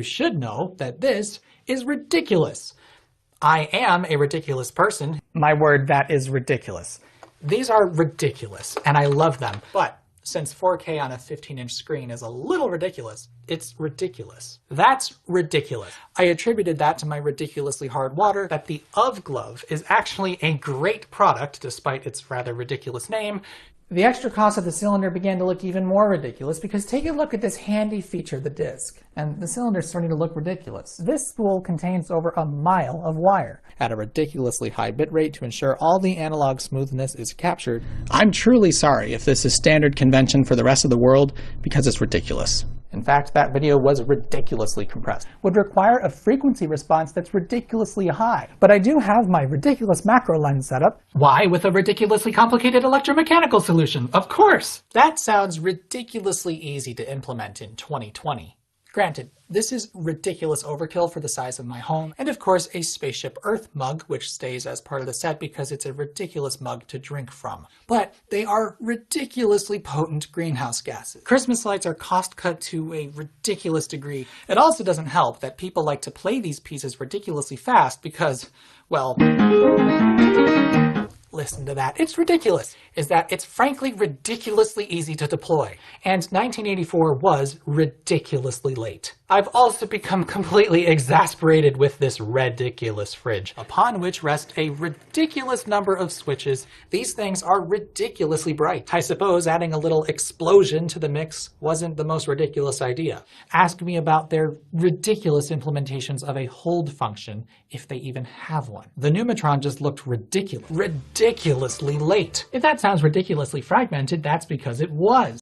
should know that this is ridiculous. I am a ridiculous person. My word, that is ridiculous. These are ridiculous, and I love them, but since 4K on a 15-inch screen is a little ridiculous, it's ridiculous. That's ridiculous. I attributed that to my ridiculously hard water, that the Of glove is actually a great product despite its rather ridiculous name. The extra cost of the cylinder began to look even more ridiculous because take a look at this handy feature, the disc, and the cylinder's starting to look ridiculous. This spool contains over a mile of wire at a ridiculously high bitrate to ensure all the analog smoothness is captured. I'm truly sorry if this is standard convention for the rest of the world because it's ridiculous. In fact, that video was ridiculously compressed. Would require a frequency response that's ridiculously high. But I do have my ridiculous macro lens set up. Why with a ridiculously complicated electromechanical solution? Of course! That sounds ridiculously easy to implement in 2020. Granted, this is ridiculous overkill for the size of my home, and of course a Spaceship Earth mug, which stays as part of the set because it's a ridiculous mug to drink from. But they are ridiculously potent greenhouse gases. Christmas lights are cost cut to a ridiculous degree. It also doesn't help that people like to play these pieces ridiculously fast because, well, listen to that. It's ridiculous. Is that it's frankly ridiculously easy to deploy. And 1984 was ridiculously late. I've also become completely exasperated with this ridiculous fridge, upon which rest a ridiculous number of switches. These things are ridiculously bright. I suppose adding a little explosion to the mix wasn't the most ridiculous idea. Ask me about their ridiculous implementations of a hold function, if they even have one. The Numatron just looked ridiculous. Ridiculously late. If that sounds ridiculously fragmented, that's because it was.